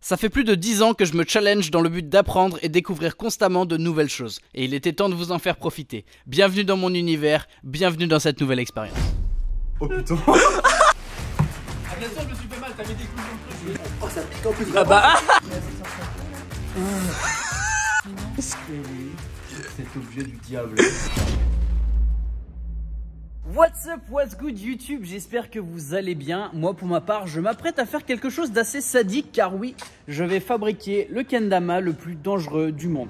Ça fait plus de 10 ans que je me challenge dans le but d'apprendre et découvrir constamment de nouvelles choses. Et il était temps de vous en faire profiter. Bienvenue dans mon univers, bienvenue dans cette nouvelle expérience. Oh putain. Ah bien sûr je me suis fait mal, t'as mis des coups dans le truc. Oh ça pique en plus. Ah bah Cet objet du diable. What's up, what's good YouTube, j'espère que vous allez bien. Moi pour ma part, je m'apprête à faire quelque chose d'assez sadique car oui, je vais fabriquer le kendama le plus dangereux du monde.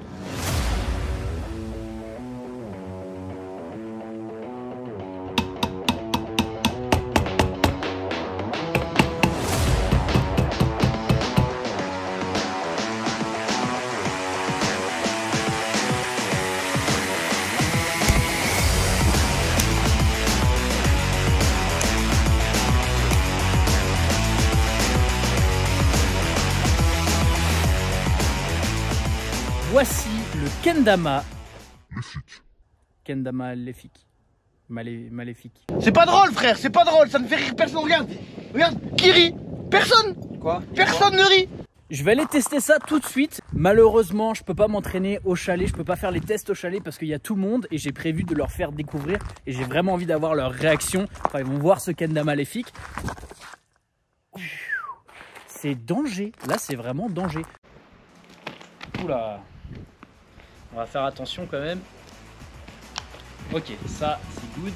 Voici le kendama. Kendama maléfique. Maléfique. C'est pas drôle frère, c'est pas drôle, ça ne fait rire personne, regarde. Regarde, qui rit? Personne. Quoi? Personne ne rit. Je vais aller tester ça tout de suite. Malheureusement, je peux pas m'entraîner au chalet, je peux pas faire les tests au chalet parce qu'il y a tout le monde et j'ai prévu de leur faire découvrir et j'ai vraiment envie d'avoir leur réaction quand ils vont voir ce kendama maléfique. C'est danger, là c'est vraiment danger. Oula. On va faire attention quand même. Ok, ça c'est good.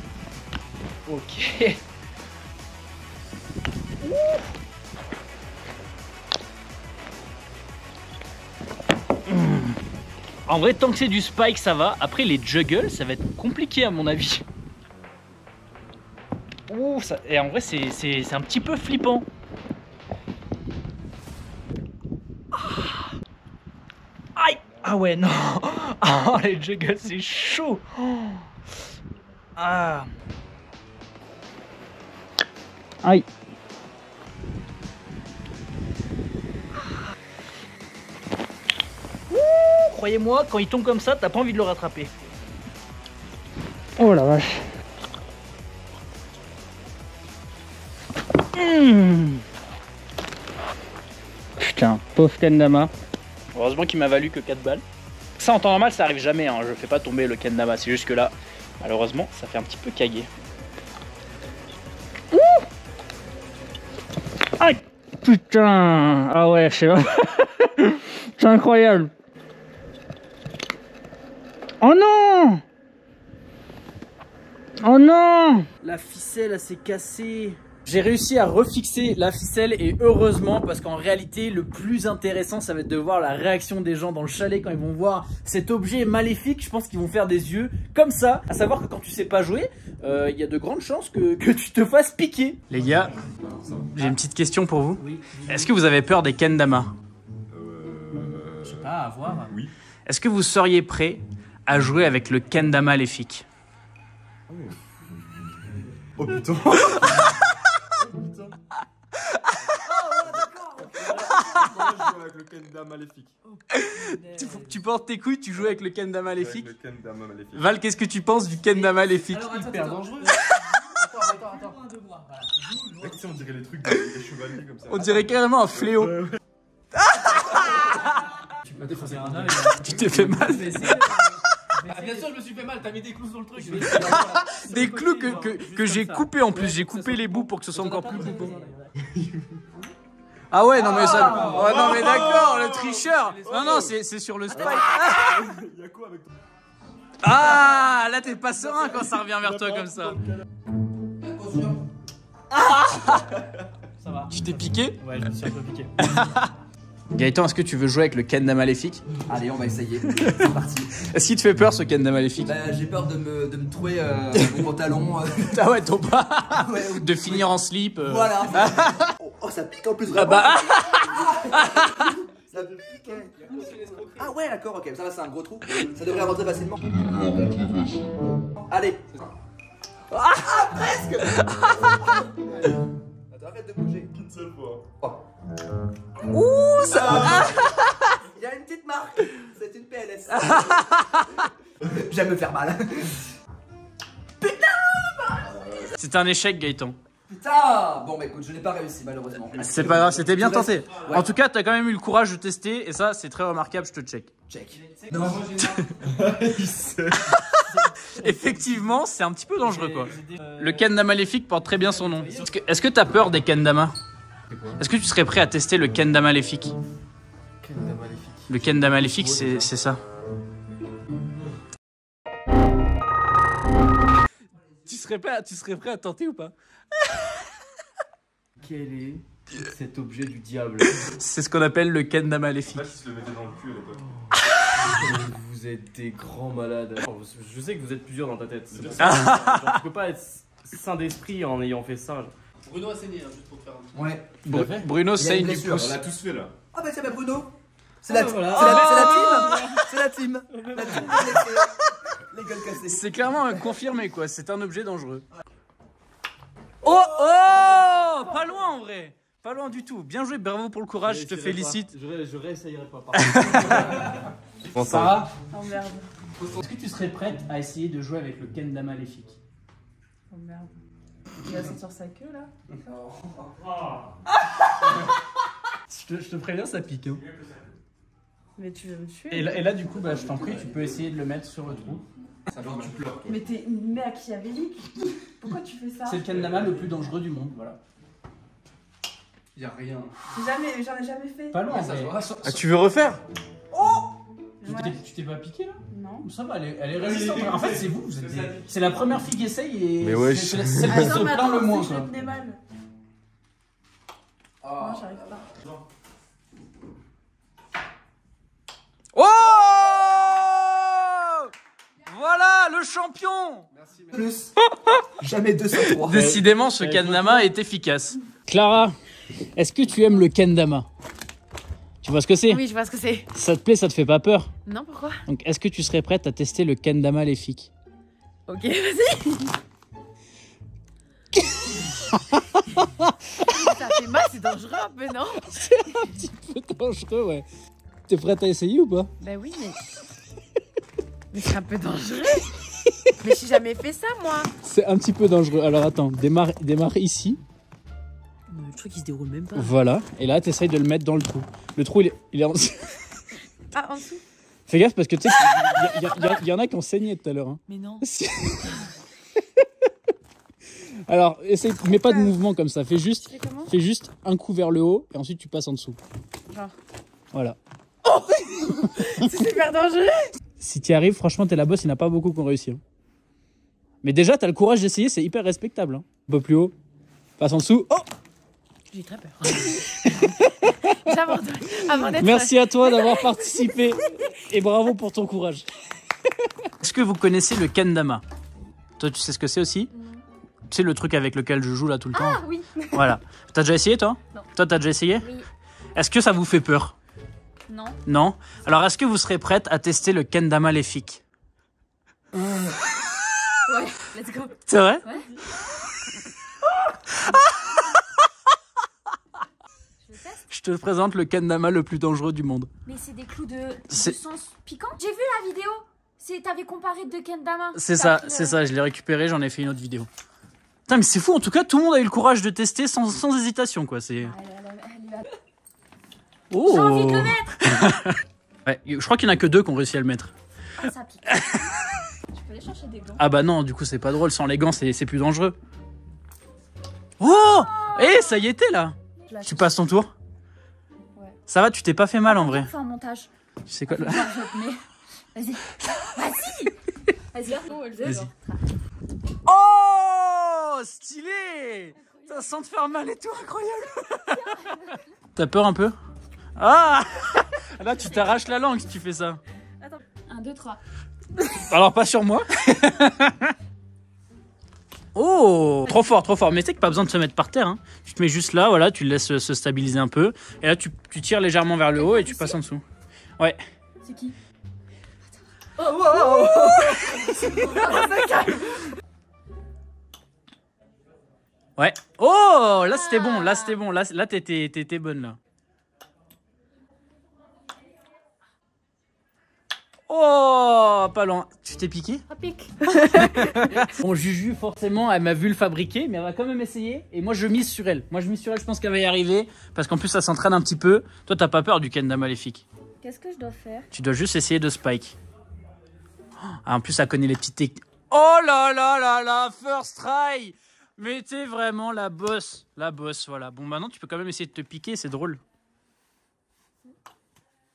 Ok. En vrai, tant que c'est du spike, ça va. Après, les juggles, ça va être compliqué à mon avis. Ouh, ça... Et en vrai, c'est un petit peu flippant. Aïe. Ah ouais, non. Oh, les juggles, c'est chaud. Ah. Aïe. Croyez-moi, quand il tombe comme ça, t'as pas envie de le rattraper. Oh la vache. Putain, pauvre kendama. Heureusement qu'il m'a valu que 4 balles. Ça en temps normal ça arrive jamais, hein. Je fais pas tomber le kendama, c'est juste que là, malheureusement, ça fait un petit peu caguer. Aïe. Putain. Ah ouais, je sais pas. C'est incroyable. Oh non! Oh non! La ficelle elle s'est cassée. J'ai réussi à refixer la ficelle et heureusement parce qu'en réalité le plus intéressant ça va être de voir la réaction des gens dans le chalet quand ils vont voir cet objet maléfique. Je pense qu'ils vont faire des yeux comme ça. À savoir que quand tu sais pas jouer, il y a de grandes chances que tu te fasses piquer. Les gars, j'ai une petite question pour vous. Oui. Est-ce que vous avez peur des kendama? Je sais pas, à voir. Oui. Est-ce que vous seriez prêt à jouer avec le kendama maléfique? Oh putain. Avec le kendama maléfique. Tu portes tes couilles, tu joues avec le kendama maléfique. Avec le kendama maléfique. Val, qu'est-ce que tu penses du kendama maléfique? Hyper dangereux. Attends. On dirait les trucs des chevaliers comme ça. On dirait carrément un fléau. Tu m'as défoncé un œil. Tu t'es fait mal. Ah, bien sûr, je me suis fait mal, t'as mis des clous sur le truc. Des clous que j'ai coupés en plus. J'ai coupé les bouts pour que ce soit encore plus coupé. Ah ouais, non mais ça. Oh non mais d'accord, le tricheur. Non, c'est sur le spike. Il y a quoi avec toi? Ah, là t'es pas serein quand ça revient vers toi comme ça. Ça va. Tu t'es piqué? Ouais, je me suis un peu piqué. Gaëtan, est-ce que tu veux jouer avec le kendama maléfique? Allez, on va essayer. C'est parti. Est-ce qu'il te fait peur ce kendama maléfique? Bah, j'ai peur de me trouver mon pantalon. Ah ouais, ton pas. Ouais, De finir en slip. Voilà. Oh, ça pique en plus Ah vraiment. bah. Ça pique. Ah ouais, d'accord, ok. Ça va, c'est un gros trou. Ça devrait rentrer facilement. Allez. Ah, presque. Attends, arrête de bouger. Une seule fois. Oh. Ouh, ça. Il y a une petite marque. C'est une PLS. J'aime me faire mal. C'est un échec, Gaëtan. Putain. Bon, bah écoute, je n'ai pas réussi malheureusement. C'est pas grave, c'était bien tenté. Ouais. En tout cas, t'as quand même eu le courage de tester et ça, c'est très remarquable, je te check. Check. Non, Effectivement, c'est un petit peu dangereux quoi. Le kendama maléfique porte très bien son nom. Est-ce que t'as peur des kendama? Est-ce que tu serais prêt à tester le kendama maléfique? Le kendama maléfique, c'est ça. Tu serais prêt à tenter ou pas? Quel est cet objet du diable? C'est ce qu'on appelle le kendama maléfique. Là, qui se le mettait dans le cul à l'époque. Vous êtes des grands malades. Je sais que vous êtes plusieurs dans ta tête. C'est Genre, tu peux pas être sain d'esprit en ayant fait ça. Bruno a saigné, hein, juste pour te faire un. Ouais. Bruno Il y a une saigne du blessure, pouce. On l'a tous fait là. Ah bah tiens, bah Bruno. C'est Ah, la, voilà. c'est la team. La team des blessés. Les gueules cassées. C'est clairement confirmé quoi, c'est un objet dangereux. Oh oh, pas loin en vrai. Pas loin du tout. Bien joué, bravo pour le courage, je te félicite. Je réessayerai pas. Sarah, Oh merde. est-ce que tu serais prête à essayer de jouer avec le kendama maléfique? Oh merde. Il va sortir sa queue là. Je te préviens, ça pique. Hein. Mais tu veux me tuer. Et là, du coup, bah, je t'en prie, tu peux essayer de le mettre sur le trou. Ça va, tu pleures. Mais t'es une machiavélique. Pourquoi tu fais ça? C'est le kendama le plus dangereux du monde, voilà. Y'a rien. J'en ai jamais fait. Pas loin, Ça mais- se voit. Ah, tu veux refaire? Ouais. Tu t'es pas piqué là? Non. Ça va, elle est résistante. En fait, c'est vous êtes c'est la première fille qui essaye et Mais wesh. c'est celle qui se Attends, mais plaint le attends, moins. si je Quoi. le tenais mal. Non, j'arrive pas. Oh! Voilà le champion! Plus. Jamais 203. Décidément, ce kendama est efficace. Clara, est-ce que tu aimes le kendama? Tu vois ce que c'est? Oui, je vois ce que c'est. Ça te plaît, ça te fait pas peur? Non, pourquoi? Donc, est-ce que tu serais prête à tester le kendama maléfique? Ok, vas-y. Ça fait mal, c'est dangereux un peu, non? C'est dangereux, ouais. T'es prête à essayer ou pas? Bah oui, mais. Mais c'est un peu dangereux. Mais j'ai jamais fait ça, moi. C'est un petit peu dangereux. Alors attends, démarre ici. Le truc, il se déroule même pas. Voilà. Et là, t'essayes de le mettre dans le trou. Le trou, il est en... Ah, en dessous? Fais gaffe parce que tu sais qu'il y en a qui ont saigné tout à l'heure. Hein. Mais non. Alors, essaye, mets pas de mouvement comme ça. Fais juste comment? un coup vers le haut et ensuite tu passes en dessous. Genre. Voilà. C'est super dangereux. Si tu y arrives, franchement, t'es la boss. Il n'y en a pas beaucoup qui ont réussi. Hein. Mais déjà, t'as le courage d'essayer. C'est hyper respectable. Hein. Un peu plus haut. Passe en dessous. Oh! J'ai très peur. J'abandonne. Avant d'être. Merci à toi d'avoir participé et bravo pour ton courage. Est-ce que vous connaissez le kendama? Toi, tu sais ce que c'est aussi? Tu sais le truc avec lequel je joue là tout le temps? Ah oui. Voilà. T'as déjà essayé toi? Non. Toi, t'as déjà essayé? Oui. Est-ce que ça vous fait peur? Non. Non? Alors, est-ce que vous serez prête à tester le kendama maléfique? Ouais, let's go. C'est vrai? Ouais. Je te présente le kendama le plus dangereux du monde. Mais c'est des clous de C'est- sens piquant. J'ai vu la vidéo. T'avais comparé deux kendama. C'est ça, je l'ai récupéré, j'en ai fait une autre vidéo. Putain, mais c'est fou, en tout cas, tout le monde a eu le courage de tester sans hésitation, quoi. C'est... Oh. J'ai envie de le mettre. Ouais, je crois qu'il n'y en a que deux qui ont réussi à le mettre. Ah, ça pique. Tu peux aller chercher des gants. Ah bah non, du coup, c'est pas drôle. Sans les gants, c'est plus dangereux. Oh! Eh, ça y était, là. Tu passes ton tour? Ouais. Ça va, tu t'es pas fait mal, en vrai. Fais un montage. Tu sais quoi, là? Vas-y. Vas-y. Vas-y. Oh, elle Vas-y. genre. Oh! Stylé! Putain, sans te faire mal et tout, incroyable! T'as peur un peu? Ah! Là, tu t'arraches la langue si tu fais ça. 1, 2, 3. Alors, pas sur moi. Oh! Trop fort, trop fort. Mais tu sais que pas besoin de se mettre par terre. Hein. Tu te mets juste là, voilà, tu le laisses se stabiliser un peu. Et là, tu tires légèrement vers le haut et tu passes en dessous. Ouais. C'est qui? Ouais. Oh! Là, c'était bon. Là, c'était bon. Là, t'étais bonne, là. Oh, pas loin. Tu t'es piqué? À pique. Bon, Juju, forcément, elle m'a vu le fabriquer, mais elle va quand même essayer. Et moi, je mise sur elle. Je pense qu'elle va y arriver. Parce qu'en plus, ça s'entraîne un petit peu. Toi, t'as pas peur du Kenda Maléfique? Qu'est-ce que je dois faire? Tu dois juste essayer de spike. Ah, en plus, elle connaît les petites techniques. Oh là là là là, first try. Mais t'es vraiment la boss. La boss, voilà. Bon, maintenant, tu peux quand même essayer de te piquer, c'est drôle.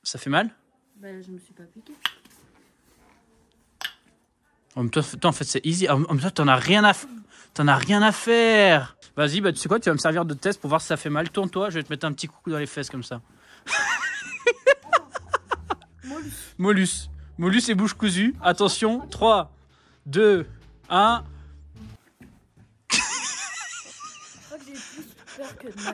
Ça fait mal? Ben, je me suis pas piqué. Toi, en fait, c'est easy. En même temps, t'en as rien à faire. Vas-y, bah, tu sais quoi, tu vas me servir de test pour voir si ça fait mal. Tourne-toi, je vais te mettre un petit coucou dans les fesses comme ça. Molus. Molus et bouche cousue. Attention, 3, 2, 1. Je crois que j'ai plus peur que de mal.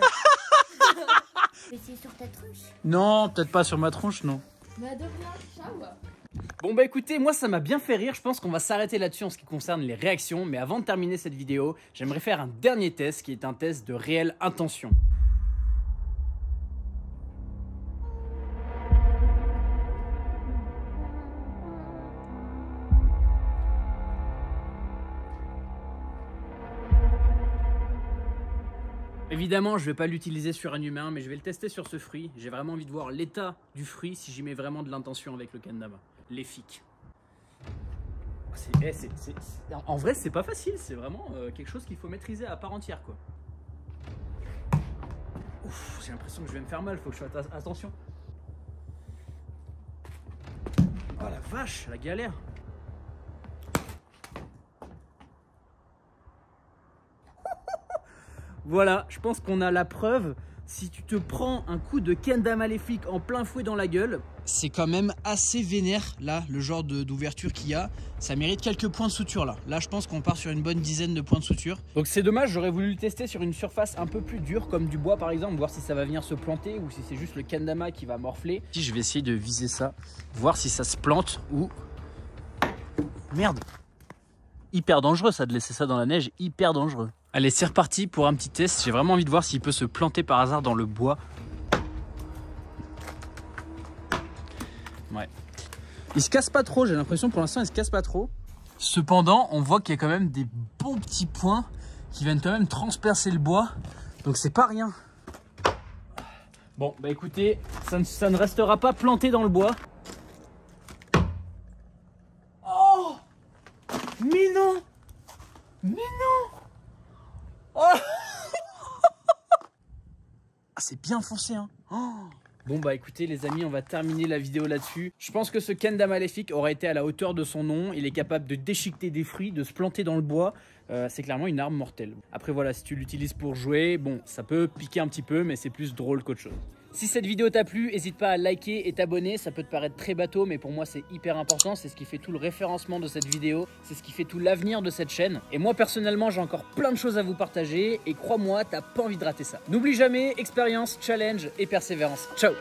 Mais c'est sur ta tronche. Non, peut-être pas sur ma tronche, non. Mais de rien, ciao. Bon bah écoutez, moi ça m'a bien fait rire, je pense qu'on va s'arrêter là-dessus en ce qui concerne les réactions, mais avant de terminer cette vidéo, j'aimerais faire un dernier test qui est un test de réelle intention. Évidemment, je ne vais pas l'utiliser sur un humain, mais je vais le tester sur ce fruit. J'ai vraiment envie de voir l'état du fruit si j'y mets vraiment de l'intention avec le kendama. Les fics. En vrai, c'est pas facile, c'est vraiment quelque chose qu'il faut maîtriser à part entière, quoi. Ouf, j'ai l'impression que je vais me faire mal, faut que je fasse attention. Oh la vache, la galère. Voilà, je pense qu'on a la preuve. Si tu te prends un coup de Kenda Maléfique en plein fouet dans la gueule, c'est quand même assez vénère, là, le genre d'ouverture qu'il y a. Ça mérite quelques points de suture, là. Là, je pense qu'on part sur une bonne dizaine de points de suture. Donc c'est dommage, j'aurais voulu le tester sur une surface un peu plus dure, comme du bois par exemple, voir si ça va venir se planter ou si c'est juste le kendama qui va morfler. Si je vais essayer de viser ça, voir si ça se plante ou... Merde! Hyper dangereux ça de laisser ça dans la neige, hyper dangereux. Allez, c'est reparti pour un petit test. J'ai vraiment envie de voir s'il peut se planter par hasard dans le bois. Ouais. Il se casse pas trop, j'ai l'impression pour l'instant il se casse pas trop. Cependant, on voit qu'il y a quand même des bons petits points qui viennent quand même transpercer le bois. Donc c'est pas rien. Bon, bah écoutez, ça ne restera pas planté dans le bois. Oh! Mais non! Mais non! Oh! Ah, c'est bien foncé, hein. Oh! Bon bah écoutez les amis, on va terminer la vidéo là-dessus. Je pense que ce Kenda Maléfique aurait été à la hauteur de son nom. Il est capable de déchiqueter des fruits, de se planter dans le bois. C'est clairement une arme mortelle. Après voilà, si tu l'utilises pour jouer, bon, ça peut piquer un petit peu, mais c'est plus drôle qu'autre chose. Si cette vidéo t'a plu, n'hésite pas à liker et t'abonner. Ça peut te paraître très bateau, mais pour moi c'est hyper important. C'est ce qui fait tout le référencement de cette vidéo. C'est ce qui fait tout l'avenir de cette chaîne. Et moi personnellement, j'ai encore plein de choses à vous partager. Et crois-moi, t'as pas envie de rater ça. N'oublie jamais, expérience, challenge et persévérance. Ciao!